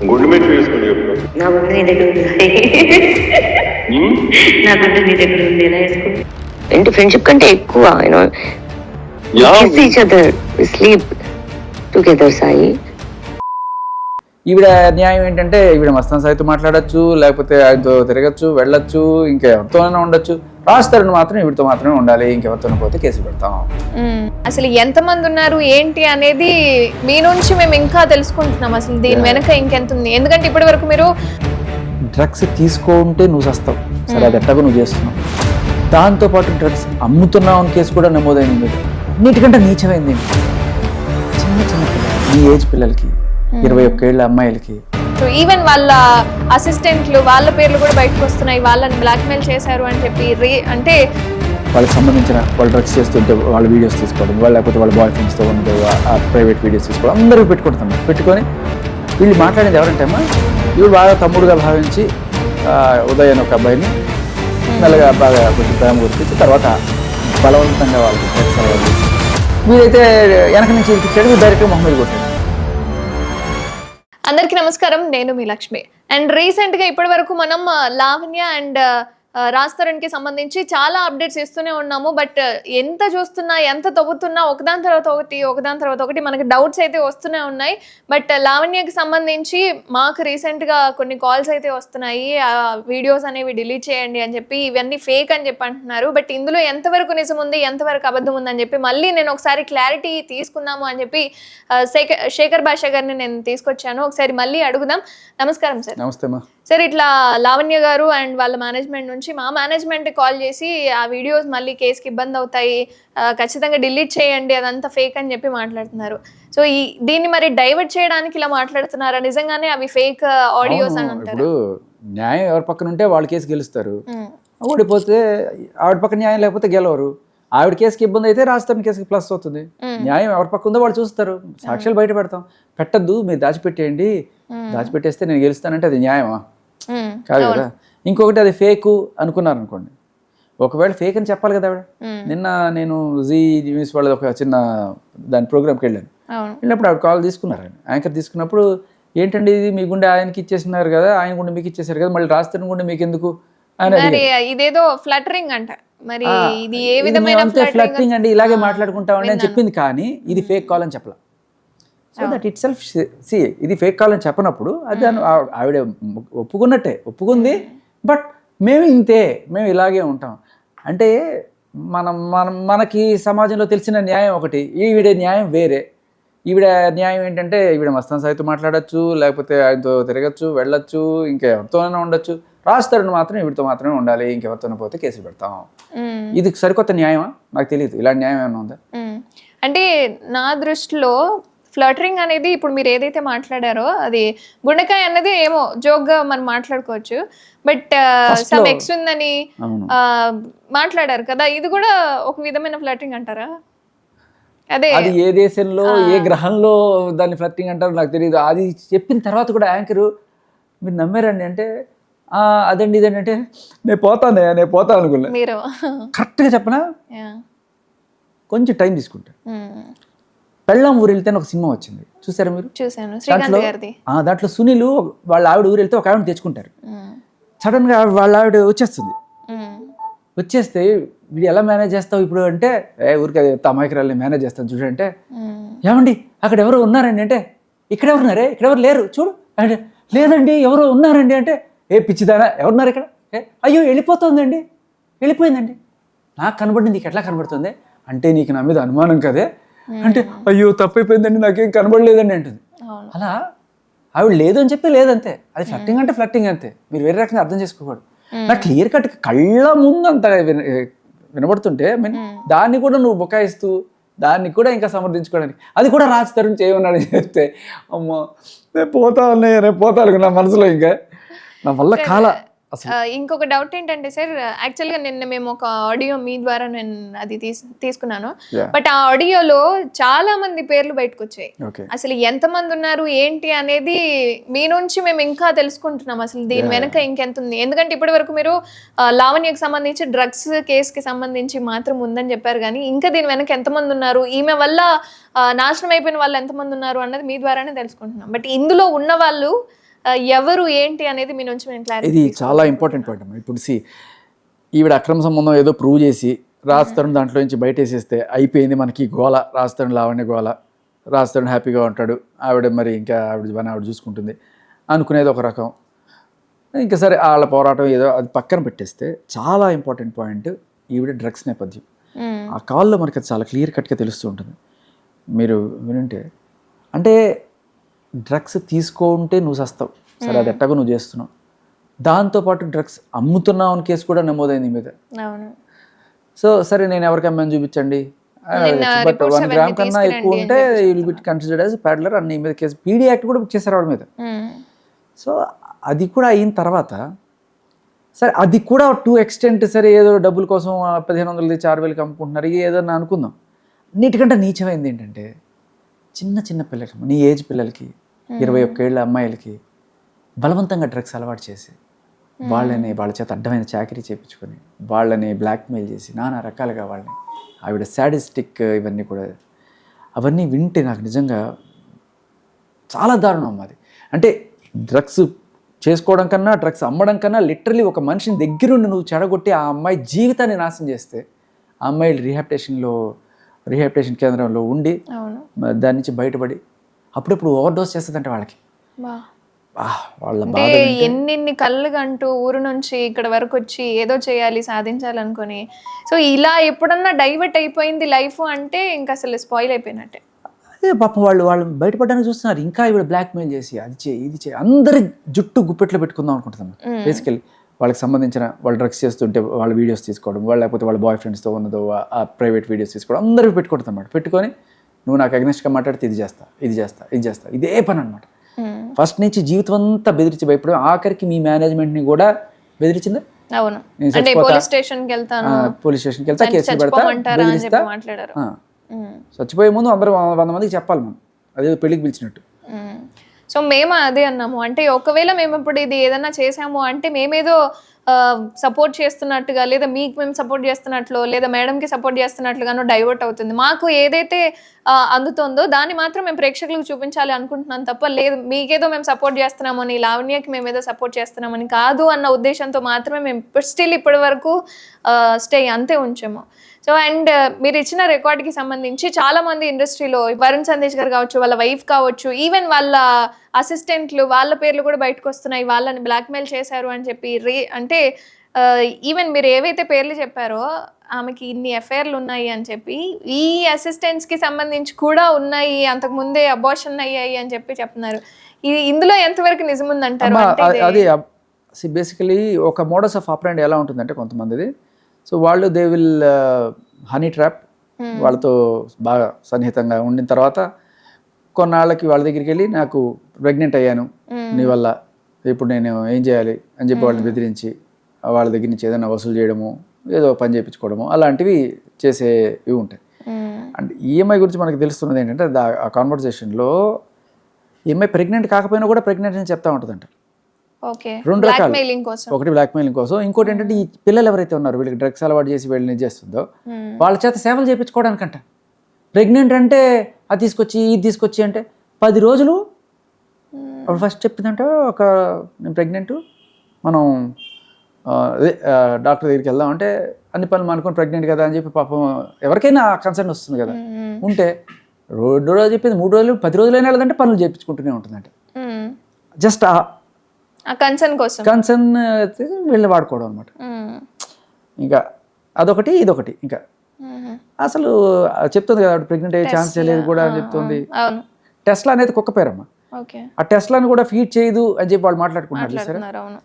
గుండు మీద వేసుకుని చెప్పు. నా గుండు నీ దగ్గర ఉంది. నా గుండు నీ దగ్గర ఉంది, ఎలా వేసుకుంటా? అంటే ఫ్రెండ్షిప్ కంటే ఎక్కువ you know kiss each other, sleep together. Sai ఈవిడ న్యాయం ఏంటంటే ఈవిడ మస్తాన్ సాయితో మాట్లాడచ్చు, లేకపోతే ఆయనతో తిరగచ్చు, వెళ్ళొచ్చు, ఇంకెవరితోనైనా ఉండొచ్చు. రాస్తారని మాత్రం ఈవిడతో మాత్రమే ఉండాలి, ఇంకెవరితోనే పోతే కేసు పెడతాం. అసలు ఎంతమంది ఉన్నారు ఏంటి అనేది మీ నుంచి మేము ఇంకా తెలుసుకుంటున్నాం. అసలు దీని వెనక ఇంకెంత ఉంది? ఎందుకంటే ఇప్పటి వరకు మీరు డ్రగ్స్ తీసుకుంటే నువ్వు సస్తావు, సరే అది ఎట్టగా నువ్వు చేస్తున్నావు. దాంతోపాటు డ్రగ్స్ అమ్ముతున్నావు అని కేసు కూడా నమోదైంది. అన్నిటికంటే నీచమైంది చిన్న చిన్న పిల్లలు, ఈ ఏజ్ పిల్లలకి, 21 ఏళ్ళ అమ్మాయిలకి. ఈవెన్ వాళ్ళ అసిస్టెంట్లు వాళ్ళ పేర్లు కూడా బయటకు వస్తున్నాయి, వాళ్ళని బ్లాక్మెయిల్ చేశారు అని చెప్పి. అంటే వాళ్ళకి సంబంధించిన వాళ్ళు డ్రగ్స్ చేస్తుంటే వాళ్ళ వీడియోస్ తీసుకోవడం, వాళ్ళు లేకపోతే వాళ్ళ బాయ్ ఫ్రెండ్స్తో ఉండే ప్రైవేట్ వీడియోస్ తీసుకోవడం, అందరూ పెట్టుకుంటున్నారు. పెట్టుకొని వీళ్ళు మాట్లాడేది ఎవరంటే అమ్మా, వీళ్ళు బాగా తమ్ముడుగా భావించి ఉదయ్ అని ఒక అబ్బాయిని మెల్లగా బాగా కొంచెం ప్రేమ గుర్తించి తర్వాత బలవంతంగా వాళ్ళకి వీరైతే వెనక నుంచి ఇచ్చాడు, డైరెక్ట్గా మొహం మీద కొట్టాడు. అందరికీ నమస్కారం, నేను మీ లక్ష్మి. అండ్ రీసెంట్గా ఇప్పటి వరకు మనం లావణ్య అండ్ రాజ్ తరుణ్కి సంబంధించి చాలా అప్డేట్స్ ఇస్తూనే ఉన్నాము. బట్ ఎంత చూస్తున్నా, ఎంత తవ్వుతున్నా ఒకదాని తర్వాత ఒకటి మనకి డౌట్స్ అయితే వస్తూనే ఉన్నాయి. బట్ లావణ్యకి సంబంధించి మాకు రీసెంట్గా కొన్ని కాల్స్ అయితే వస్తున్నాయి, ఆ వీడియోస్ అనేవి డిలీట్ చేయండి అని చెప్పి, ఇవన్నీ ఫేక్ అని చెప్పి అంటున్నారు. బట్ ఇందులో ఎంతవరకు నిజం ఉంది, ఎంతవరకు అబద్ధం ఉందని చెప్పి మళ్ళీ నేను ఒకసారి క్లారిటీ తీసుకుందాము అని చెప్పి శేఖర్ భాషా గారిని నేను తీసుకొచ్చాను. ఒకసారి మళ్ళీ అడుగుదాం. నమస్కారం సార్. నమస్తే మా సార్, ఇట్లా లావణ్య గారు అండ్ వాళ్ళ మేనేజ్మెంట్ నుంచి మా మేనేజ్మెంట్ కాల్ చేసి ఆ వీడియోస్ మళ్ళీ కేసుకి ఇబ్బంది అవుతాయి, ఖచ్చితంగా డిలీట్ చేయండి, అదంతా ఫేక్ అని చెప్పి మాట్లాడుతున్నారు. సో దీన్ని మరి డైవర్ట్ చేయడానికి ఇలా మాట్లాడుతున్నారా? నిజంగానే అవి ఫేక్ ఆడియోస్ అని అంటారు. ఇప్పుడు న్యాయం ఎవరి పక్కన ఉంటే వాళ్ళ కేసు గెలుస్తారు, ఓడిపోతే ఆవిడ పక్కన న్యాయం లేకపోతే గెలవరు. ఆవిడ కేసుకి ఇబ్బంది అయితే రాజధాని కేసుకి ప్లస్ అవుతుంది. న్యాయం ఎవరి పక్క ఉందో వాళ్ళు చూస్తారు, సాక్ష్యాలు బయట పెడతాం. పెట్టద్దు, మీరు దాచిపెట్టేయండి, దాచిపెట్టేస్తే నేను గెలుస్తానంటే అది న్యాయమా? కాదు కదా. ఇంకొకటి అది ఫేక్ అనుకున్నారు అనుకోండి, ఒకవేళ ఫేక్ అని చెప్పాలి కదా ఆవిడ. నిన్న నేను జీ న్యూస్ వాళ్ళది ఒక చిన్న దాని ప్రోగ్రామ్కి వెళ్ళాను. వెళ్ళినప్పుడు ఆవిడ కాల్ తీసుకున్నారు, యాంకర్ తీసుకున్నప్పుడు, ఏంటండి ఇది మీ గుండె ఆయనకి ఇచ్చేసినారు కదా, ఆయన గుండె మీకు ఇచ్చేసారు కదా, మళ్ళీ రాస్తాను గుండె మీకు ఎందుకు అని. ఇదేదో ఫ్లటరింగ్ అంట, మరి ఇది ఏ విధమైన ఫ్లటరింగ్ అండి, ఇలాగే మాట్లాడుకుంటామండి అని చెప్పింది. కానీ ఇది ఫేక్ కాల్ అని చెప్పలా. So that itself see ఇది ఫేక్ కాల్ అని చెప్పినప్పుడు అది ఆవిడ ఒప్పుకుంది. బట్ మేము ఇంతే, మేము ఇలాగే ఉంటాం అంటే మనకి సమాజంలో తెలిసిన న్యాయం ఒకటి, ఈవిడ న్యాయం వేరే. ఈవిడ న్యాయం ఏంటంటే ఈవిడ మస్తాన్ సాయితో మాట్లాడచ్చు, లేకపోతే ఆయనతో తిరగచ్చు, వెళ్ళొచ్చు, ఇంకెవరితోనైనా ఉండొచ్చు. రాస్తారని మాత్రం ఈవిడతో మాత్రమే ఉండాలి, ఇంకెవరితోనే పోతే కేసులు పెడతాం. ఇది సరికొత్త న్యాయమా? నాకు తెలియదు, ఇలాంటి న్యాయం ఏమైనా ఉందా? అంటే నా దృష్టిలో ఫ్లటరింగ్ అనేది ఇప్పుడు మీరు ఏదైతే మాట్లాడారో అది గుండెకాయ అన్నది ఏమో జోక్గా మనం మాట్లాడుకోవచ్చు. బట్ సమ్ ఎక్స్ ఉందని మాట్లాడారు కదా, ఇది కూడా ఒక విధమైన ఫ్లటరింగ్ అంటారా? అదే అది ఏ దేశంలో ఏ గ్రహంలో దాన్ని ఫ్లటరింగ్ అంటారో నాకు తెలియదు. అది చెప్పిన తర్వాత కూడా యాంకరు మీరు నమ్మారండి అంటే అదండి ఇదండి అంటే నేను పోతాను అనుకున్నా. మీరు కరెక్ట్గా చెప్పనా, కొంచెం టైం తీసుకుంటా. పెళ్ళం ఊరు వెళ్తే ఒక సినిమా వచ్చింది, చూసారా మీరు? దాంట్లో సునీల్ వాళ్ళ ఆవిడ ఊరు వెళ్తే ఒక ఆవిడ తెచ్చుకుంటారు. సడన్ గా వాళ్ళ ఆవిడ వచ్చేస్తే వీడు ఎలా మేనేజ్ చేస్తావు ఇప్పుడు అంటే, ఊరికి అమాయకురాల్ని మేనేజ్ చేస్తాను చూడంటే, ఏమండి అక్కడ ఎవరో ఉన్నారండి అంటే, ఇక్కడ ఎవరు ఉన్నారే, ఇక్కడ ఎవరు లేరు చూడు అంటే, లేదండి ఎవరో ఉన్నారండి అంటే, పిచ్చిదానా ఎవరున్నారు ఇక్కడ? అయ్యో వెళ్ళిపోయిందండి, నాకు కనబడింది, నీకు ఎట్లా కనబడుతుంది అంటే, నీకు నా మీద అనుమానం కదే అంటే, అయ్యో తప్పైపోయిందండి నాకేం కనబడలేదండి అంటుంది. అలా ఆవిడ లేదు అని చెప్తే లేదంతే, అది ఫ్లట్టింగ్ అంటే ఫ్లట్టింగ్ అంతే. మీరు వేరే రకంగా అర్థం చేసుకోకూడదు. నాకు క్లియర్ కట్ కళ్ళ ముందు అంత వినబడుతుంటే దాన్ని కూడా నువ్వు బుకాయిస్తూ దాన్ని కూడా ఇంకా సమర్థించుకోవడానికి, అది కూడా రాజ్ తరుణ్ చేయమన్నాడని చెప్తే, అమ్మో నేను పోతాను నా మనసులో, ఇంకా నా వల్ల కాల. ఇంకొక డౌట్ ఏంటంటే సార్, యాక్చువల్గా నిన్న మేము ఒక ఆడియో మీ ద్వారా నేను అది తీసుకున్నాను. బట్ ఆ ఆడియోలో చాలా మంది పేర్లు బయటకు వచ్చాయి. అసలు ఎంతమంది ఉన్నారు ఏంటి అనేది మీ నుంచి మేము ఇంకా తెలుసుకుంటున్నాం. అసలు దీని వెనక ఇంకెంత ఉంది? ఎందుకంటే ఇప్పటి వరకు మీరు లావణ్యకు సంబంధించి డ్రగ్స్ కేసుకి సంబంధించి మాత్రం ఉందని చెప్పారు, కానీ ఇంకా దీని వెనక ఎంతమంది ఉన్నారు, ఈమె వల్ల నాశనం అయిపోయిన వాళ్ళు ఎంతమంది ఉన్నారు అన్నది మీ ద్వారానే తెలుసుకుంటున్నాం. బట్ ఇందులో ఉన్న వాళ్ళు ఎవరు ఏంటి అనేది మీ నుంచి మేము క్లారిటీ ఇది చాలా ఇంపార్టెంట్ పాయింట్ అమ్మా. ఇప్పుడు ఈవిడ అక్రమ సంబంధం ఏదో ప్రూవ్ చేసి రాజతరుణ్ దాంట్లో నుంచి బయట వేసేస్తే అయిపోయింది మనకి గోల, రాజతరుణ్ లావణ్య గోల, రాజతరుణ్ హ్యాపీగా ఉంటాడు, ఆవిడ మరి ఇంకా ఆవిడ చూసుకుంటుంది అనుకునేది ఒక రకం. ఇంకా సరే వాళ్ళ పోరాటం ఏదో అది పక్కన పెట్టేస్తే చాలా ఇంపార్టెంట్ పాయింట్ ఈవిడ డ్రగ్స్ నేపథ్యం. ఆ కాల్లో మనకి అది చాలా క్లియర్ కట్గా తెలుస్తూ ఉంటుంది. మీరు వినుంటే అంటే డ్రగ్స్ తీసుకుంటే నువ్వు సస్తావు, సరే అది ఎట్టగా నువ్వు చేస్తున్నావు, దాంతోపాటు డ్రగ్స్ అమ్ముతున్నావు అని కేసు కూడా నమోదైంది మీద. సో సరే నేను ఎవరికి అమ్మాయిని చూపించండి, బట్ 1 గ్రామ్ కన్నా ఎక్కువ ఉంటే will be considered as paddler అని మీద కేసు పీడీ యాక్ట్ కూడా చేశారు ఆవిడ మీద. సో అది కూడా అయిన తర్వాత సరే అది కూడా టు ఎక్స్టెంట్ సరే ఏదో డబ్బుల కోసం 1500 తెచ్చి 6000కి అమ్ముకుంటున్నారు ఏదన్నా అనుకుందాం. అన్నిటికంటే నీచమైంది ఏంటంటే చిన్న పిల్లలకి, నీ ఏజ్ పిల్లలకి, 21 ఏళ్ళ అమ్మాయిలకి బలవంతంగా డ్రగ్స్ అలవాటు చేసి వాళ్ళ చేత అడ్డమైన చాకరీ చేయించుకొని వాళ్ళని బ్లాక్మెయిల్ చేసి నానా రకాలుగా వాళ్ళని ఆవిడ శాడిస్టిక్ ఇవన్నీ కూడా అవన్నీ వింటే నాకు నిజంగా చాలా దారుణం అది. అంటే డ్రగ్స్ చేసుకోవడం కన్నా డ్రగ్స్ అమ్మడం కన్నా లిటరలీ ఒక మనిషిని దగ్గరుండి నువ్వు చెడగొట్టి ఆ అమ్మాయి జీవితాన్ని నాశనం చేస్తే ఆ అమ్మాయి రీహాబిలిటేషన్ కేంద్రంలో ఉండి దాని నుంచి బయటపడి అప్పుడప్పుడు ఓవర్డోస్ చేస్తుందంటే వాళ్ళకి వాళ్ళ బాధ ఎన్ని కళ్ళుగా అంటూ ఊరు నుంచి ఇక్కడ వరకు వచ్చి ఏదో చేయాలి సాధించాలనుకొని సో ఇలా ఎప్పుడన్నా డైవర్ట్ అయిపోయింది లైఫ్ అంటే ఇంకా అసలు స్పాయిల్ అయిపోయినట్టే. అదే పాపం వాళ్ళు బయటపడడానికి చూస్తున్నారు. ఇంకా ఇవి బ్లాక్మెయిల్ చేసి అది చేయి ఇది చేయి అందరి జుట్టు గుప్పెట్లో పెట్టుకుందాం అనుకుంటున్నాం. బేసికలీ వాళ్ళకి సంబంధించిన వాళ్ళు డ్రగ్స్ చేస్తుంటే వాళ్ళ వీడియోస్ తీసుకోవడం, వాళ్ళు లేకపోతే వాళ్ళ బాయ్ ఫ్రెండ్స్తో ఉన్నదో ఆ ప్రైవేట్ వీడియోస్ తీసుకోవడం అందరికీ పెట్టుకుంటుంది అన్నమాట. పెట్టుకొని నువ్వు నాకు అగ్నిస్ట్గా మాట్లాడితే ఇది చేస్తా ఇదే పని అనమాట. ఫస్ట్ నుంచి జీవితం అంతా బెదిరించి భయపడడం, ఆఖరికి మీ మేనేజ్మెంట్ని కూడా బెదిరించిందా? అవును, పోలీస్ స్టేషన్కి వెళ్తా కేసులు పెడతా బెదిరిస్తా. చచ్చిపోయే ముందు అందరూ 100 మందికి చెప్పాలి మనం, అదేదో పెళ్ళికి పిలిచినట్టు. సో మేము అదే అన్నాము, అంటే ఒకవేళ మేము ఇప్పుడు ఇది ఏదైనా చేసాము అంటే మేమేదో సపోర్ట్ చేస్తున్నట్టుగా లేదా మీకు మేము సపోర్ట్ చేస్తున్నట్లు లేదా మేడంకి సపోర్ట్ చేస్తున్నట్లుగానో డైవర్ట్ అవుతుంది. మాకు ఏదైతే అందుతుందో దాన్ని మాత్రం మేము ప్రేక్షకులకు చూపించాలి అనుకుంటున్నాం తప్ప లేదు మీకేదో మేము సపోర్ట్ చేస్తున్నామని లావణ్యకి మేము ఏదో సపోర్ట్ చేస్తున్నామని కాదు అన్న ఉద్దేశంతో మాత్రమే మేము స్టిల్ ఇప్పటి వరకు స్టే అంతే ఉంచాము. సో అండ్ మీరు ఇచ్చిన రికార్డ్కి సంబంధించి చాలా మంది ఇండస్ట్రీలో వరుణ్ సందేశ్ గారు కావచ్చు, వాళ్ళ వైఫ్ కావచ్చు, ఈవెన్ వాళ్ళ అసిస్టెంట్లు వాళ్ళ పేర్లు కూడా బయటకు వస్తున్నాయి, వాళ్ళని బ్లాక్మెయిల్ చేశారు అని చెప్పి అంటే ఈవెన్ మీరు ఏవైతే పేర్లు చెప్పారో ఆమెకి ఇన్ని ఎఫ్ఐఆర్లు ఉన్నాయి అని చెప్పి ఈ అసిస్టెంట్స్కి సంబంధించి కూడా ఉన్నాయి, అంతకుముందే అబార్షన్ అయ్యాయి అని చెప్పి చెప్తున్నారు. ఇందులో ఎంతవరకు నిజం ఉందంటారు? అది బేసికలీ ఒక మోడస్ ఆఫ్ ఆపరెంట్ ఎలా ఉంటుందంటే కొంతమందిది, సో వాళ్ళు దే విల్ హనీ ట్రాప్, వాళ్ళతో బాగా సన్నిహితంగా ఉండిన తర్వాత కొన్నాళ్ళకి వాళ్ళ దగ్గరికి వెళ్ళి నాకు ప్రెగ్నెంట్ అయ్యాను నీ వల్ల, ఇప్పుడు నేను ఏం చేయాలి అని చెప్పి వాళ్ళని బెదిరించి వాళ్ళ దగ్గర నుంచి ఏదైనా వసూలు చేయడము, ఏదో పని చేయించుకోవడము అలాంటివి చేసేవి ఉంటాయి. అండ్ ఈఎంఐ గురించి మనకు తెలుస్తున్నది ఏంటంటే ఆ కాన్వర్సేషన్లో ఈఎంఐ ప్రెగ్నెంట్ కాకపోయినా కూడా ప్రెగ్నెంట్ అని చెప్తా ఉంటుందంట. రెండు రకాలు, ఒకటి బ్లాక్మెయిలింగ్ కోసం, ఇంకోటి ఏంటంటే ఈ పిల్లలు ఎవరైతే ఉన్నారో వీళ్ళకి డ్రగ్స్ అలవాటు చేసి వీళ్ళని చేస్తుందో వాళ్ళ చేత సేవలు చేయించుకోవడానికంట. ప్రెగ్నెంట్ అంటే అది తీసుకొచ్చి ఇది తీసుకొచ్చి అంటే 10 రోజులు అప్పుడు ఫస్ట్ చెప్పిందంట ఒక నేను ప్రెగ్నెంట్, మనం డాక్టర్ దగ్గరికి వెళ్దాం అంటే అన్ని పనులు అనుకుని ప్రెగ్నెంట్ కదా అని చెప్పి పాపం ఎవరికైనా కన్సర్న్ వస్తుంది కదా, ఉంటే 2 రోజులు చెప్పింది 3 రోజులు 10 రోజులైనా వెళ్ళదంటే పనులు చేయించుకుంటూనే ఉంటుందంట. జస్ట్ కన్సర్న్ వీళ్ళని వాడుకోవడం అనమాట. ఇంకా అదొకటి ఇదొకటి. ఇంకా అసలు చెప్తుంది కదా ప్రెగ్నెంట్ అయ్యే ఛాన్స్ లేదు కూడా అని చెప్తుంది. టెస్లా అనేది కుక్క పేరమ్మా, ఆ టెస్లాని కూడా ఫీడ్ చేయదు అని చెప్పి వాళ్ళు మాట్లాడుకున్నారు.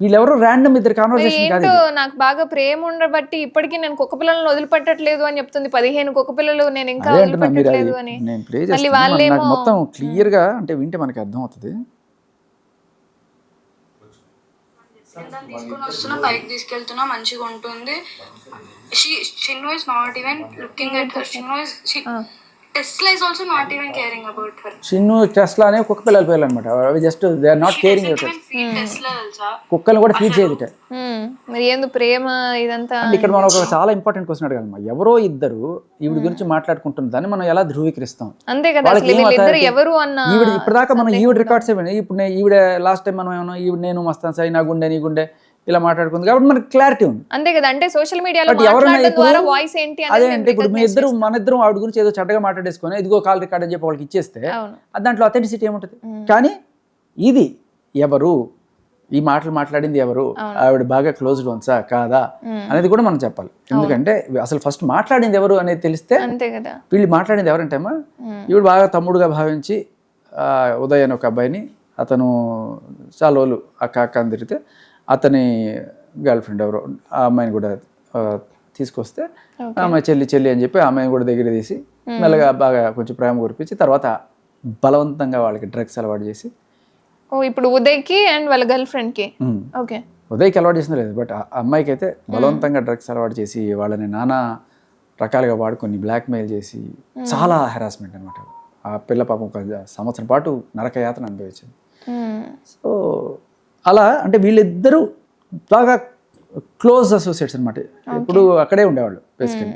వీళ్ళెవరో ర్యాండమ్ ఇద్దరు కాన్వర్సేషన్ కాదు. నాకు బాగా ప్రేమ ఉండబట్టి ఇప్పటికీ నేను కుక్క పిల్లలను వదిలిపెట్టట్లేదు అని చెప్తుంది. 15 కుక్క పిల్లలు నేను ఇంకా వదిలిపెట్టట్లేదు అని. నేను ప్రే చేస్తాను మొత్తం క్లియర్ గా, అంటే వింటే మనకి అర్థం అవుతుంది. తీసుకొని వస్తున్నా, పైకి తీసుకెళ్తున్నా, మంచిగా ఉంటుంది. Chinnu is not even looking at her. Tesla is also not even caring about her. Chinnu Tesla అనే కుక్క పిల్లల పేర్లు అనమాట. అవి just they are not caring Doesn't even feed Tesla తెలుసా? కుక్కలు కూడా ఫీడ్ చేయదుట. మరి ఏందో ప్రేమ ఇదంతా అంటే ఇక్కడ మనం ఒక చాలా ఇంపార్టెంట్ క్వశ్చన్ అడగాలమ్మా. ఎవరో ఇద్దరు ఈవిడ గురించి మాట్లాడుకుంటున్న దాన్ని మనం ఎలా ధృవీకరిస్తాం? అంతే కదా, వాళ్ళకి అసలు ఏం వీళ్ళిద్దరు authority? ఎవరు అన్న ఈవిడ ఇప్పటిదాకా మనం ఈవిడ రికార్డ్స్ ఏమైనా ఇప్పుడు ఈవిడ లాస్ట్ టైం మనం ఏమన్నా ఈవిడ నేను మస్తాన్ సాయి నా గుండె నీ గుండె ఇలా మాట్లాడుకుంది కాబట్టి మనకి క్లారిటీ ఉంది. అంతే కదా, అంటే సోషల్ మీడియాలో బట్ ఎవరైనా మాట్లాడడం ఇప్పుడు ద్వారా వాయిస్ ఏంటి అదే అనేది అంటే ఇప్పుడు మీ ఇద్దరు మన ఇద్దరం ఆవిడ గురించి ఏదో చెడ్డగా మాట్లాడేసుకొని ఇదిగో కాల్ రికార్డ్ అని చెప్పి వాళ్ళకి ఇచ్చేస్తే అవును. దాంట్లో అథెంటిసిటీ ఏముంటుంది? కానీ ఇది ఎవరు, ఈ మాటలు మాట్లాడింది ఎవరు, ఆవిడ బాగా క్లోజ్డ్ వన్సా కాదా అనేది కూడా మనం చెప్పాలి. ఎందుకంటే అసలు ఫస్ట్ మాట్లాడింది ఎవరు అనేది తెలిస్తే, అంతే కదా, వీళ్ళు మాట్లాడింది ఎవరంటే అమ్మా ఈవిడ బాగా తమ్ముడుగా భావించి ఉదయ్ అని ఒక అబ్బాయిని, అతను చాలా రోజులు అక్క అని తిరిగితే అతని గర్ల్ ఫ్రెండ్ ఎవరో ఆ అమ్మాయిని కూడా తీసుకొస్తే ఆ అమ్మాయి చెల్లి అని చెప్పి ఆ అమ్మాయిని కూడా దగ్గర తీసి మెల్లగా బాగా కొంచెం ప్రేమ కురిపించి తర్వాత బలవంతంగా వాళ్ళకి డ్రగ్స్ అలవాటు చేసి, ఇప్పుడు ఉదయ్కి అండ్ వాళ్ళ గర్ల్ ఫ్రెండ్ కి ఓకే ఉదయ్కి అలవాటు చేసిన లేదు బట్ ఆ అమ్మాయికి అయితే బలవంతంగా డ్రగ్స్ అలవాటు చేసి వాళ్ళని నానా రకాలుగా వాడుకొని బ్లాక్మెయిల్ చేసి చాలా హెరాస్మెంట్ అనమాట. ఆ పిల్ల పాపం ఒక సంవత్సరం పాటు నరకయాతన అనుభవించింది. సో అలా అంటే వీళ్ళిద్దరూ బాగా క్లోజ్ అసోసియేట్స్ అనమాట. ఇప్పుడు అక్కడే ఉండేవాళ్ళు బేసికలీ.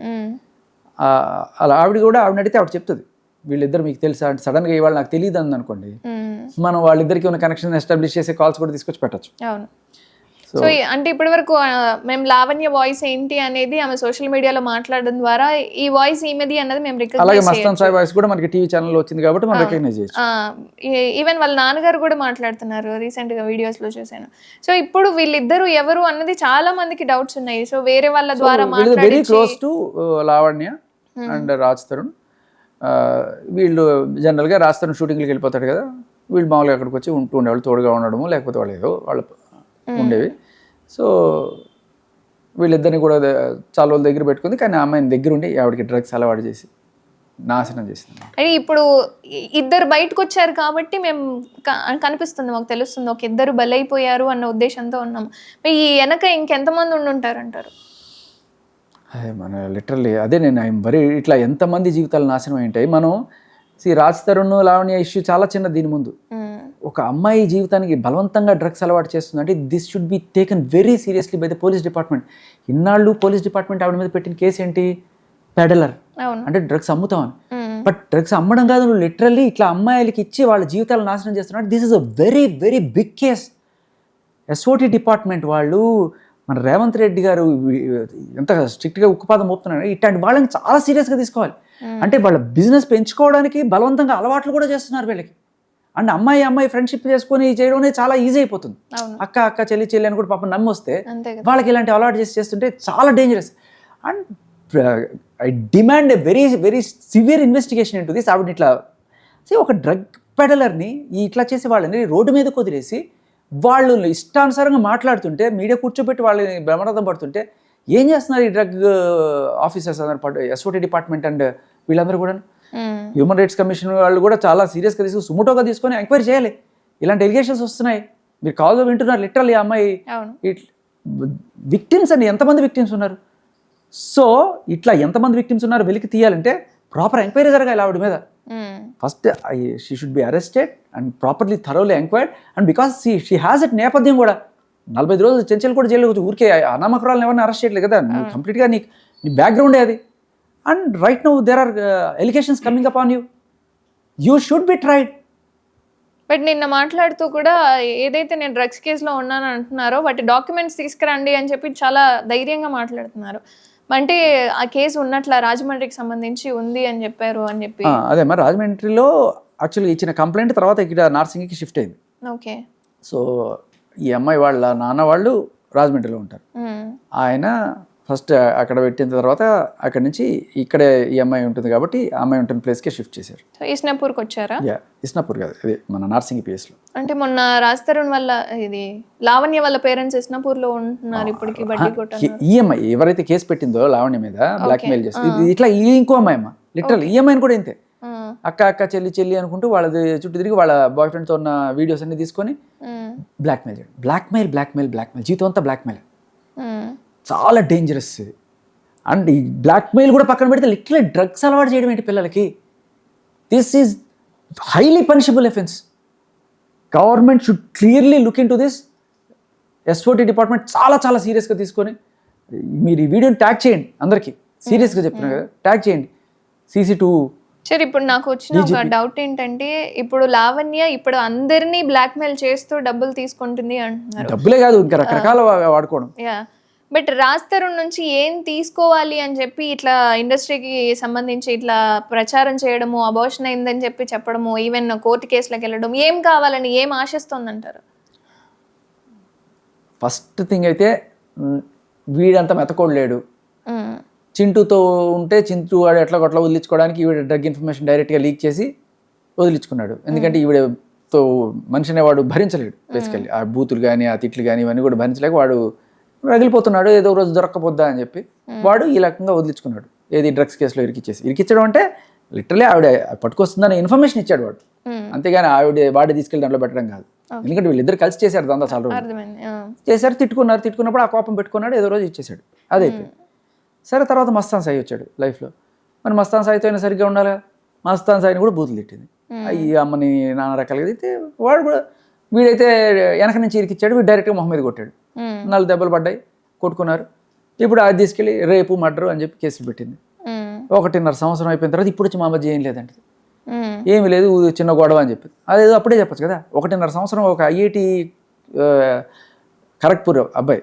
అలా ఆవిడ కూడా ఆవిడ అడిగితే ఆవిడ చెప్తుంది వీళ్ళిద్దరు మీకు తెలుసా అంటే సడన్గా ఇవాళ నాకు తెలియదు అంది అనుకోండి, మనం వాళ్ళిద్దరికి ఉన్న కనెక్షన్ ఎస్టాబ్లిష్ చేసే కాల్స్ కూడా తీసుకొచ్చి పెట్టచ్చు. అవును. సో అంటే ఇప్పటి వరకు మేము లావణ్య వాయిస్ ఏంటి అనేది ఆమె సోషల్ మీడియాలో మాట్లాడడం ద్వారా ఈ వాయిస్ ఈమెది అన్నది మేము అలాగే రికగ్నైజ్ మస్తాన్ సాయి వాయిస్ కూడా మనకి టీవీ ఛానల్లో వచ్చింది కాబట్టి మనం రికగ్నైజ్ చేయొచ్చు. ఈవెన్ వాళ్ళ నాన్నగారు కూడా మాట్లాడుతున్నారు, రీసెంట్ గా వీడియోస్ లో చూసాను. సో ఇప్పుడు వీళ్ళిద్దరు ఎవరు అన్నది చాలా మందికి డౌట్స్ ఉన్నాయి. సో వేరే వాళ్ళ ద్వారా very close to Lavanya and Raj Tarun. వీళ్ళు జనరల్గా రాజ్ తరుణ్ షూటింగ్కి వెళ్ళిపోతాడు కదా, వీళ్ళు మామూలుగా అక్కడికి వచ్చి ఉంటూ ఉండేవాళ్ళు, తోడుగా ఉండడము లేకపోతే వాళ్ళు ఏదో వాళ్ళు ఉండేవి. సో వీళ్ళిద్దరిని కూడా చాలా రోజుల దగ్గర పెట్టుకుంది, కానీ అమ్మాయిని దగ్గర ఉండి ఆవిడకి డ్రగ్స్ అలవాటు చేసి నాశనం చేసింది. అంటే ఇప్పుడు ఇద్దరు బయటకు వచ్చారు కాబట్టి మేము కనిపిస్తుంది, మాకు తెలుస్తుంది ఒక ఇద్దరు బలైపోయారు అన్న ఉద్దేశంతో ఉన్నాం. ఈ వెనక ఇంకెంతమంది ఉండుంటారు అంటారు? అదే మన లిటరల్లీ అదే నేను ఐఎమ్ వరీ ఇట్లా ఎంతమంది జీవితాలు నాశనం అయి ఉంటాయి. మనం రాజ్ తరుణ్ లావణ్య ఇష్యూ చాలా చిన్న దీని ముందు. ఒక అమ్మాయి జీవితానికి బలవంతంగా డ్రగ్స్ అలవాటు చేస్తుంది అంటే this should be taken very seriously by the police department. ఇన్నాళ్ళు పోలీస్ డిపార్ట్మెంట్ ఆవిడ మీద పెట్టిన కేసు ఏంటి? పెడలర్, అంటే డ్రగ్స్ అమ్ముతామని. బట్ డ్రగ్స్ అమ్మడం కాదు, నువ్వు లిటరల్లీ ఇట్లా అమ్మాయిలకి ఇచ్చి వాళ్ళ జీవితాలు నాశనం చేస్తున్నాడు. This is a very very big case. SOT department వాళ్ళు, మన రేవంత్ రెడ్డి గారు ఎంత స్ట్రిక్ట్గా ఉక్కుపాదం మోపుతున్నాడు. ఇట్లాంటి వాళ్ళని చాలా సీరియస్గా తీసుకోవాలి. అంటే వాళ్ళ బిజినెస్ పెంచుకోవడానికి బలవంతంగా అలవాట్లు కూడా చేస్తున్నారు వీళ్ళకి. అండ్ అమ్మాయి ఫ్రెండ్షిప్ చేసుకొని చేయడం అనేది చాలా ఈజీ అయిపోతుంది. అక్క చెల్లి అని కూడా పాపం నమ్మి వస్తే వాళ్ళకి ఇలాంటి అలవాటు చేస్తుంటే చాలా dangerous. And I demand a very very severe investigation into this. ఆవిడ ఇట్లా ఒక డ్రగ్ పెడలర్ని ఇట్లా చేసి వాళ్ళని రోడ్డు మీద కుదిరేసి వాళ్ళు ఇష్టానుసారంగా మాట్లాడుతుంటే మీడియా కూర్చోబెట్టి వాళ్ళని బ్రహ్మరథం పడుతుంటే ఏం చేస్తున్నారు ఈ డ్రగ్ ఆఫీసర్స్ అందరూ పాటు, ఎస్ఓటీ డిపార్ట్మెంట్ అండ్ వీళ్ళందరూ కూడా. హ్యూమన్ రైట్స్ కమిషన్ వాళ్ళు కూడా చాలా సీరియస్గా తీసుకుని సుమోటోగా తీసుకొని ఎంక్వైరీ చేయాలి. ఇలాంటి ఎలిగేషన్స్ వస్తున్నాయి, మీరు కాల్గా వింటున్నారు. లిటరల్లీ ఆ అమ్మాయి విక్టిమ్స్ అండి, ఎంతమంది విక్టిమ్స్ ఉన్నారు. సో ఇట్లా ఎంతమంది విక్టిమ్స్ ఉన్నారు వెలికి తీయాలంటే ప్రాపర్ ఎంక్వైరీ జరగాలి ఆవిడ మీద. First she should be arrested and properly thoroughly enquired. And because she has it నేపథ్యం కూడా 45 రోజులు చెంచల్ కూడా జైలు ఊరికే అనామకురాలను ఎవరిని అరెస్ట్ చేయట్లేదు కదా, నువ్వు కంప్లీట్గా నీ బ్యాక్గ్రౌండే అది. And right now there are allegations coming up on you, you should be tried. But నిన్న మాట్లాడుతూ కూడా ఏదైతే నేను డ్రగ్స్ కేసులో ఉన్నాను అంటున్నారో వాటి డాక్యుమెంట్స్ తీసుకురండి అని చెప్పి చాలా ధైర్యంగా మాట్లాడుతున్నారు. అంటే ఆ కేసు ఉన్నట్ల రాజమండ్రికి సంబంధించి ఉంది అని చెప్పారు అని చెప్పి. అదే మరి రాజమండ్రిలో యాక్చువల్గా ఇచ్చిన కంప్లైంట్ తర్వాత ఇక్కడ నార్సింగ్కి షిఫ్ట్ అయింది. ఓకే. సో ఈ అమ్మాయి వాళ్ళ నాన్న వాళ్ళు రాజమండ్రిలో ఉంటారు. ఆయన ఫస్ట్ అక్కడ పెట్టిన తర్వాత అక్కడ నుంచి ఇక్కడే ఈ అమ్మాయి ఉంటుంది కాబట్టి ఆ అమ్మాయి ఉంటున్న ప్లేస్కే షిఫ్ట్ చేశారు. ఇస్నాపూర్కి వచ్చారా? ఇస్నాపూర్ కాదు, ఇది మన నార్సింగ్ పిఎస్లో. అంటే మొన్న రాజ్ తరుణ్ వల్ల ఇది లావణ్య వాళ్ళ పేరెంట్స్ ఇస్నాపూర్లో ఉంటున్నారు ఇప్పటికి. బడ్డీ కొట్ట ఈ అమ్మాయి ఎవరైతే కేసు పెట్టిందో లావణ్య మీద బ్లాక్మెయిల్ చేసి ఇట్లా ఇంకో అమ్మాయి అమ్మ లిటరల్ ఈ అమ్మాయిని కూడా ఇంతే అక్క చెల్లి అనుకుంటూ వాళ్ళది చుట్టూ తిరిగి వాళ్ళ బాయ్ ఫ్రెండ్తో ఉన్న వీడియోస్ అన్ని తీసుకొని బ్లాక్మెయిల్ చేయడం. బ్లాక్మెయిల్ జీవితం అంతా బ్లాక్మెయిల్. చాలా డేంజరస్ ఇది. అండ్ ఈ బ్లాక్మెయిల్ కూడా పక్కన పెడితే లిటరల్లీ డ్రగ్స్ అలవాటు చేయడం ఏంటి పిల్లలకి. This is highly punishable offence. Government should clearly look in to this. SOT department చాలా చాలా సీరియస్గా తీసుకొని మీరు ఈ వీడియోని ట్యాగ్ చేయండి, అందరికీ సీరియస్గా చెప్తున్నా కదా, ట్యాగ్ చేయండి. CC2 సరే, ఇప్పుడు నాకు వచ్చిన ఒక డౌట్ ఏంటంటే, ఇప్పుడు లావణ్య ఇప్పుడు అందరినీ బ్లాక్మెయిల్ చేస్తూ డబ్బులు తీసుకుంటుంది అంటున్నారు. డబ్బులే కాదు, ఇంకా రకరకాల వాడుకోవడం. యా, బట్ రాజ్ తరుణ్ నుంచి ఏం తీసుకోవాలి అని చెప్పి ఇట్లా ఇండస్ట్రీకి సంబంధించి ఇట్లా ప్రచారం చేయడము, అబార్షన్ అయిందని చెప్పి చెప్పడము, ఈవెన్ కోర్టు కేసులకు వెళ్ళడం, ఏం కావాలని ఏం ఆశిస్తుందంటారు? ఫస్ట్ థింగ్ అయితే వీడంతా మెతకోడలేడు. చింటూతో ఉంటే చింటూ వాడు ఎట్లా కొట్లా వదిలించుకోవడానికి ఈవిడ డ్రగ్ ఇన్ఫర్మేషన్ డైరెక్ట్గా లీక్ చేసి వదిలించుకున్నాడు. ఎందుకంటే ఈవిడతో మనిషి అనేవాడు భరించలేడు. బేసికల్లీ ఆ బూతులు కానీ ఆ తిట్లు కానీ ఇవన్నీ కూడా భరించలేక వాడు రగిలిపోతున్నాడు. ఏదో రోజు దొరక్కపోద్దా అని చెప్పి వాడు ఈ రకంగా వదిలించుకున్నాడు. ఏది డ్రగ్స్ కేసులో ఇరికిచ్చడం అంటే లిటరలీ ఆవిడ పట్టుకొస్తుందని ఇన్ఫర్మేషన్ ఇచ్చాడు వాడు, అంతేగాని వాడి తీసుకెళ్ళి దాంట్లో పెట్టడం కాదు. ఎందుకంటే వీళ్ళిద్దరు కలిసి చేశారు దాంతో చాలా రోజులు చేశారు. తిట్టుకున్నప్పుడు ఆ కోపం పెట్టుకున్నాడు, ఏదో రోజు ఇచ్చేసాడు. అదైతే సరే. తర్వాత మస్తాన్ సాయి వచ్చాడు లైఫ్లో. మరి మస్తాన్ సాయితో అయినా సరిగ్గా ఉండాలి. మస్తాన్ సాయిని కూడా బూతులు తిట్టింది, ఈ అమ్మని నానా రకాలుగా తిట్టి వాడు కూడా. వీడైతే వెనక నుంచి ఇరికిచ్చాడు, వీడు డైరెక్ట్గా మొహం మీద కొట్టాడు. 4 దెబ్బలు పడ్డాయి, కొట్టుకున్నారు. ఇప్పుడు అది తీసుకెళ్ళి రేపు మర్డరు అని చెప్పి కేసులు పెట్టింది. 1.5 సంవత్సరం అయిపోయిన తర్వాత ఇప్పుడు వచ్చి మా మధ్య ఏం లేదంటే ఏమి లేదు, చిన్న గొడవ అని చెప్పి అదేదో అప్పుడే చెప్పచ్చు కదా. 1.5 సంవత్సరం ఒక IIT ఖరగ్పూర్ అబ్బాయి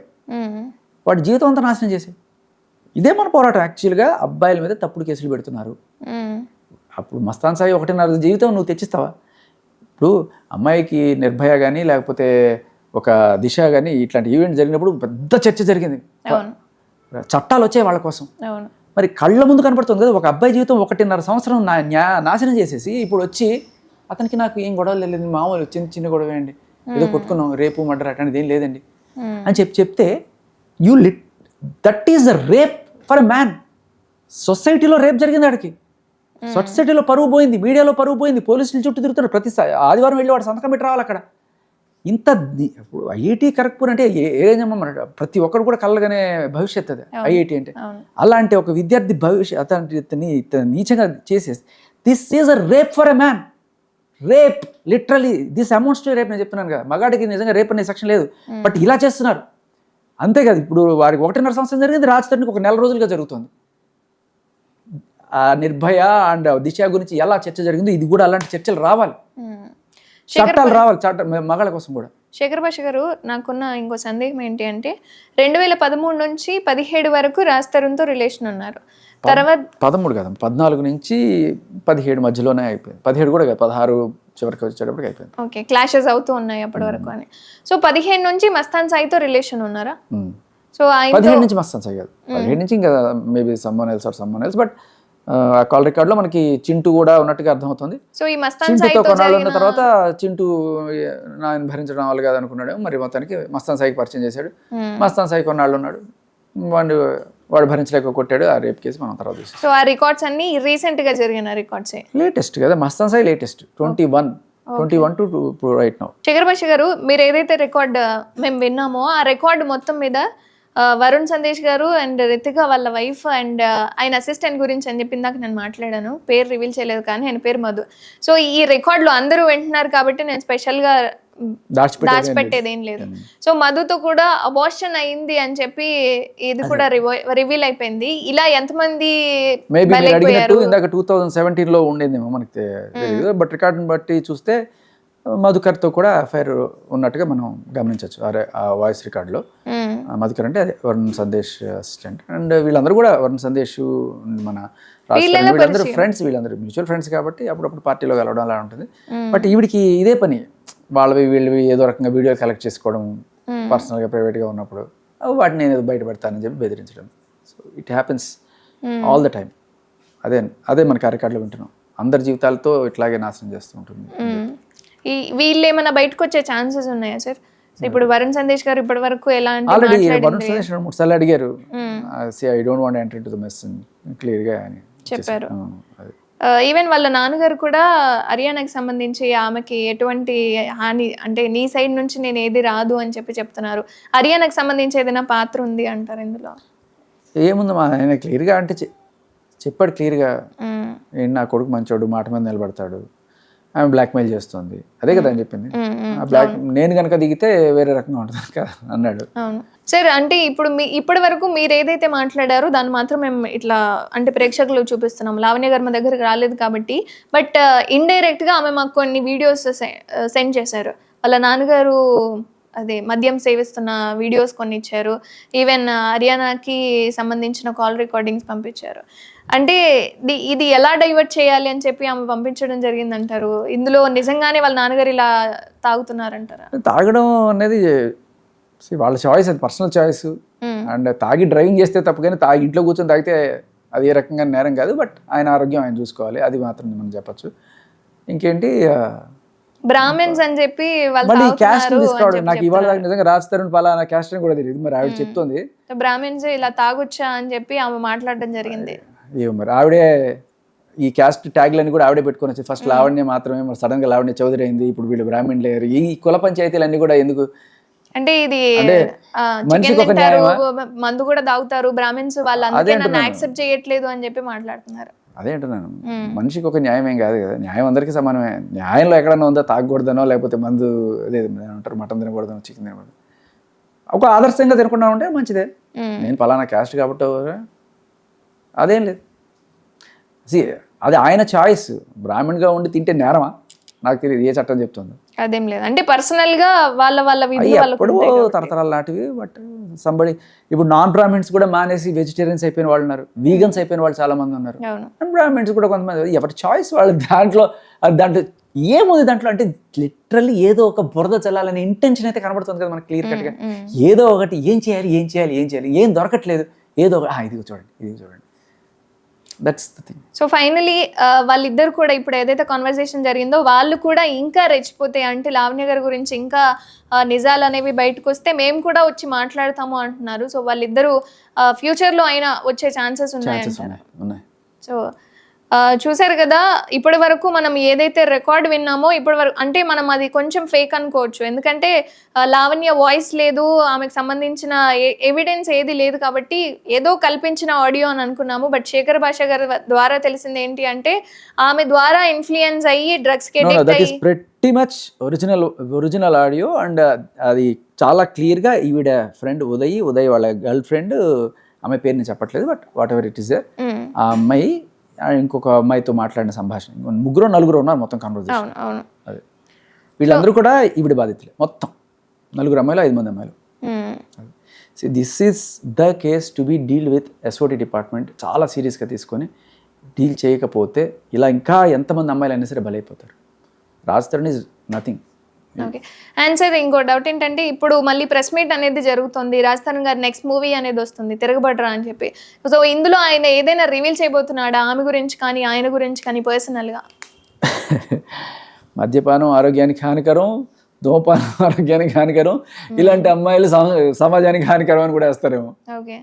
వాడి జీవితం అంతా నాశనం చేశాడు. ఇదే మన పోరాటం. యాక్చువల్గా అబ్బాయిల మీద తప్పుడు కేసులు పెడుతున్నారు. అప్పుడు మస్తాన్ సాయి 1.5 జీవితం నువ్వు తెచ్చిస్తావా? ఇప్పుడు అమ్మాయికి నిర్భయ కానీ లేకపోతే ఒక దిశ కానీ ఇట్లాంటి ఈవెంట్ జరిగినప్పుడు పెద్ద చర్చ జరిగింది, చట్టాలు వచ్చాయి వాళ్ళ కోసం. మరి కళ్ళ ముందు కనపడుతుంది కదా. ఒక అబ్బాయి జీవితం 1.5 సంవత్సరం నాశనం చేసేసి ఇప్పుడు వచ్చి అతనికి నాకు ఏం గొడవలు లేదు, మామూలు చిన్న గొడవ అండి, ఏదో కొట్టుకున్నాం, రేపు మర్డర్ అట్లాంటిది ఏం లేదండి అని చెప్తే that is the rape for a man. సొసైటీలో రేప్ జరిగింది ఆడికి, సొసైటీలో పరువు పోయింది, మీడియాలో పరువు పోయింది, పోలీసులు చుట్టూ తిరుగుతున్నారు. ప్రతి ఆదివారం వెళ్ళి వాడు సంతకం పెట్టి రావాలి అక్కడ. ఇంత ఇప్పుడు IIT ఖరగ్పూర్ అంటే ఏమన్నా ప్రతి ఒక్కరు కూడా కళ్ళగానే భవిష్యత్ అది IIT అంటే. అలాంటి ఒక విద్యార్థి భవిష్యత్తుని నీచంగా చేసేసి this is a rape for a man. Rape literally this amounts to rape. నేను చెప్తున్నాను కదా, మగాడికి నిజంగా రేప్ అనే సెక్షన్ లేదు, బట్ ఇలా చేస్తున్నారు అంతేకాదు. ఇప్పుడు వారికి 1.5 సంవత్సరం జరిగింది, రాజ్ తరుణ్కి ఒక 1 నెల రోజులుగా జరుగుతుంది. ఆ నిర్భయ అండ్ దిశ గురించి ఎలా చర్చ జరిగిందో ఇది కూడా అలాంటి చర్చలు రావాలి, చట్టాలు రావాలి, మగాళ్ళ కోసం కూడా. శేఖర్ భాష గారు, నాకున్న ఇంకో సందేహం ఏంటి అంటే 2013 నుంచి 17 వరకు రాజ్ తరుణ్తో రిలేషన్ ఉన్నారు. తర్వాత 13 కాదు, 14 నుంచి 17 మధ్యలోనే అయిపోయింది. 17 కూడా కాదు, 16 చివరికి వచ్చేటప్పటికి అయిపోయింది. ఓకే, క్లాషెస్ అవుతూ ఉన్నాయి అప్పటి వరకు అని. సో 15 నుంచి మస్తాన్ సాయితో రిలేషన్ ఉన్నారా? సో 15 నుంచి మస్తాన్ సాయి కాదు, 15 నుంచి ఇంకా మేబీ సమ్మన్ ఎల్స్ బట్ ఆ కాల్ రికార్డ్ లో మనకి చింటూ కూడా ఉన్నట్టుగా అర్థమవుతుంది. సో ఈ మస్తాన్ చింటూతో కొన్నాళ్ళు ఉన్న తర్వాత చింటూ నాయన భరించడం వాళ్ళు కాదు అనుకున్నాడు. మరి మొత్తానికి మస్తాన్ సాయికి పరిచయం చేశాడు. మస్తాన్ సాయి కొన్నాళ్ళు ఉన్నాడు, వాడు భరించలేక కొట్టాడు. ఆ రేప్ కేసు మనం తర్వాత చూసాం. సో ఆ రికార్డ్స్ అన్ని రీసెంట్ గా జరిగిన రికార్డ్స్, లేటెస్ట్ కదా. Mastan Sai latest 21 to right now. Shekhar Basha గారు, మీరు ఏదైతే రికార్డ్ మేము విన్నామో ఆ రికార్డ్ మొత్తం మీద వరుణ్ సందేశ్ గారు అండ్ రితిక వాళ్ళ వైఫ్ అండ్ ఆయన అసిస్టెంట్ గురించి అని చెప్పి ఇందాక నేను మాట్లాడాను, పేరు రివీల్ చేయలేదు కానీ ఆయన పేరు మధు. సో ఈ రికార్డులో అందరూ వింటున్నారు కాబట్టి నేను స్పెషల్గా దాచిపెట్టేది ఏం లేదు. సో మధుతో కూడా అబార్షన్ అయింది అని చెప్పి ఇది కూడా రివీల్ అయిపోయింది. ఇలా ఎంతమంది ఇందాక 2017 లో ఉండేదేమో మనకి తెలియదు, బట్ రికార్డుని బట్టి చూస్తే మధుకర్తో కూడా అఫైర్ ఉన్నట్టుగా మనం గమనించవచ్చు. ఆ వాయిస్ రికార్డులో మధుకర్ అంటే అదే వరుణ్ సందేశ్ అసిస్టెంట్. అండ్ వీళ్ళందరూ కూడా వరుణ్ సందేశ్ మన వీళ్ళందరూ ఫ్రెండ్స్, వీళ్ళందరూ మ్యూచువల్ ఫ్రెండ్స్ కాబట్టి అప్పుడప్పుడు పార్టీలో కలవడం అలా ఉంటుంది. బట్ ఈవిడికి ఇదే పని, వీళ్ళవి ఏదో రకంగా వీడియో కలెక్ట్ చేసుకోవడం, పర్సనల్గా ప్రైవేట్గా ఉన్నప్పుడు వాటిని నేను ఏదో బయట పెడతానని చెప్పి బెదిరించడం. So it happens all the time. అదే మనకి ఆ రికార్డులో వింటున్నాం. అందరి జీవితాలతో ఇట్లాగే నాశనం చేస్తూ ఉంటుంది. వీళ్ళు ఏమైనా బయటకు వచ్చే ఛాన్సెస్ ఉన్నాయా సార్? ఇప్పుడు వరుణ్ సందేశ్ గారు ఇప్పటి వరకు ఎలా ఆల్రెడీ వరుణ్ సందేశ్ 3 సార్లు అడిగారు, I don't want enter to the mess clear గా అని చెప్పారు. ఈవెన్ వాళ్ళ నాన్నగారు కూడా హర్యానాకి సంబంధించి ఆమెకి ఎటువంటి హాని అంటే నీ సైడ్ నుంచి నేను ఏది రాదు అని చెప్తున్నారు. హర్యానాకి సంబంధించి ఏదైనా పాత్ర ఉంది అంటారు ఇందులో? ఏముంది, మా ఆయన క్లియర్గా అంటే చెప్పాడు క్లియర్గా, ఏంటి నా కొడుకు మంచోడు, మాట మీద నిలబడతాడు, ఆమె బ్లాక్మెయిల్ చేస్తుంది, అదే కదా అని చెప్పింది. ఆ బ్లాక్ నేను కనుక దిగితే వేరే రకంగా ఉంటుంది కదా అన్నాడు. అవును సార్. అంటే ఇప్పుడు ఇప్పటి వరకు మీరు ఏదైతే మాట్లాడారో దాన్ని మాత్రం మేము ఇట్లా అంటే ప్రేక్షకులు చూపిస్తున్నాం. లావణ్య గారు మా దగ్గరికి రాలేదు కాబట్టి, బట్ ఇండైరెక్ట్ గా ఆమె మాకు కొన్ని వీడియోస్ సెండ్ చేశారు. వాళ్ళ నాన్నగారు అదే మద్యం సేవిస్తున్న వీడియోస్ కొన్ని ఇచ్చారు. ఈవెన్ హర్యానాకి సంబంధించిన కాల్ రికార్డింగ్స్ పంపించారు. అంటే ఇది ఎలా డైవర్ట్ చేయాలి అని చెప్పి ఆమె పంపించడం జరిగిందంటారు. ఇందులో నిజంగానే వాళ్ళ నాన్నగారు ఇలా తాగుతున్నారంటారా? తాగడం అనేది వాళ్ళ చాయిస్, అది పర్సనల్ చాయిస్. అండ్ తాగి డ్రైవింగ్ చేస్తే తప్పు, కానీ తాగి ఇంట్లో కూర్చొని తాగితే అది ఏ రకంగా నేరం కాదు. బట్ ఆయన ఆరోగ్యం ఆయన చూసుకోవాలి, అది మాత్రం మనం చెప్పచ్చు. ఇంకేంటి బ్రాహ్మణ్స్ అని చెప్పి మళ్ళీ క్యాస్ట్ తీసుకోవడం. నాకు ఇవాళ నిజంగా రాస్తారు పలానా క్యాస్ట్ అని కూడా తెలియదు. మరి ఆవిడ చెప్తుంది బ్రాహ్మణ్స్ ఇలా తాగొచ్చా అని చెప్పి ఆమె మాట్లాడడం జరిగింది. ఏమో మరి ఆవిడే ఈ క్యాస్ట్ ట్యాగ్లని కూడా ఆవిడే పెట్టుకొని వచ్చి ఫస్ట్ లావణ్య మాత్రమే, మరి సడన్ గా లావణ్య చౌదరి అయింది, ఇప్పుడు వీళ్ళు బ్రాహ్మణ్ లేరు. ఈ కుల పంచాయతీలు అన్ని కూడా ఎందుకు? అంటే ఇది మనిషికి ఒక న్యాయమా? మందు కూడా తాగుతారు బ్రాహ్మణ్స్, వాళ్ళు అందుకే నన్ను యాక్సెప్ట్ చేయట్లేదు అని చెప్పి మాట్లాడుతున్నారు. అదే అంటున్నాను, మనిషికి ఒక న్యాయం ఏం కాదు కదా, న్యాయం అందరికీ సమానమే. న్యాయంలో ఎక్కడన్నా ఉందా తాగకూడదనో, లేకపోతే మందు అదే అంటారు మటన్ తినకూడదనో, చికెన్ తినకూడదు. ఒక ఆదర్శంగా తినకుండా ఉంటే మంచిదే. నేను పలానా క్యాస్ట్ కాబట్టి అదేం లేదు. అది ఆయన చాయిస్. బ్రాహ్మణ్గా ఉండి తింటే నేరమా? నాకు తెలియదు ఏ చట్టం చెప్తుంది. అదేం లేదు, అంటే పర్సనల్ గా వాళ్ళ ఎప్పుడు తరతరాలు నాటివి. బట్ సంబడి ఇప్పుడు నాన్ బ్రాహ్మిన్స్ కూడా మానేసి వెజిటేరియన్స్ అయిపోయిన వాళ్ళు ఉన్నారు, వీగన్స్ అయిపోయిన వాళ్ళు చాలా మంది ఉన్నారు. అండ్ బ్రాహ్మిన్స్ కూడా కొంతమంది, ఎవరి చాయిస్ వాళ్ళు. దాంట్లో ఏముంది దాంట్లో అంటే లిటరల్లీ ఏదో ఒక బురద చల్లాలనే ఇంటెన్షన్ అయితే కనబడుతుంది కదా మనకి క్లియర్ కట్గా. ఏదో ఒకటి ఏం చేయాలి, ఏం దొరకట్లేదు, ఏదో ఇది చూడండి, that's the thing. So finally వాళ్ళిద్దరు కూడా ఇప్పుడు ఏదైతే కాన్వర్సేషన్ జరిగిందో వాళ్ళు కూడా ఇంకా రెచ్చిపోతే, అంటే లావణ్య గారి గురించి ఇంకా నిజాలు అనేవి బయటకు వస్తే మేము కూడా వచ్చి మాట్లాడతాము అంటున్నారు. సో వాళ్ళిద్దరూ ఫ్యూచర్లో అయినా వచ్చే ఛాన్సెస్ ఉన్నాయంటారు. సో చూసారు కదా, ఇప్పటి వరకు మనం ఏదైతే రికార్డ్ విన్నామో ఇప్పటి వరకు, అంటే మనం అది కొంచెం ఫేక్ అనుకోవచ్చు. ఎందుకంటే లావణ్య వాయిస్ లేదు, ఆమెకు సంబంధించిన ఎవిడెన్స్ ఏది లేదు కాబట్టి ఏదో కల్పించిన ఆడియో అని అనుకున్నాము. బట్ శేఖర్ భాష గారి ద్వారా తెలిసింది ఏంటి అంటే ఆమె ద్వారా ఇన్ఫ్లుయెన్స్ అయ్యి డ్రగ్స్ కి అడిక్ట్ అయ్యి pretty much original audio. And అది చాలా క్లియర్ గా ఈవిడ ఫ్రెండ్ ఉదయ్ వాళ్ళ గర్ల్ ఫ్రెండ్, ఆమె పేరుని చెప్పట్లేదు, but what ever it is, ఆ అమ్మాయి ఇంకొక అమ్మాయితో మాట్లాడిన సంభాషణ, 3-4 ఉన్నారు మొత్తం కాన్వర్సేషన్. అదే వీళ్ళందరూ కూడా ఈవిడ బాధితులే మొత్తం. 4 అమ్మాయిలు, 5 మంది అమ్మాయిలు. This is the case to be deal with SOT department. చాలా సీరియస్గా తీసుకొని డీల్ చేయకపోతే ఇలా ఇంకా ఎంతమంది అమ్మాయిలు అయినా సరే బలైపోతారు. Raj Tarun is nothing. Okay. And sir ఇంకో డౌట్ ఏంటంటే, ఇప్పుడు మళ్ళీ ప్రెస్ మీట్ అనేది జరుగుతుంది, రాజ్ తరుణ్ గారి నెక్స్ట్ మూవీ అనేది వస్తుంది తిరగబడరా అని చెప్పి. సో ఇందులో ఆయన ఏదైనా రివీల్ చేయబోతున్నాడా ఆమె గురించి కానీ ఆయన గురించి కానీ పర్సనల్గా? మద్యపానం ఆరోగ్యానికి హానికరం, ధూమపానం ఆరోగ్యానికి హానికరం, ఇలాంటి అమ్మాయిలు సమాజానికి హానికరం అని కూడా వేస్తారేమో. ఓకే.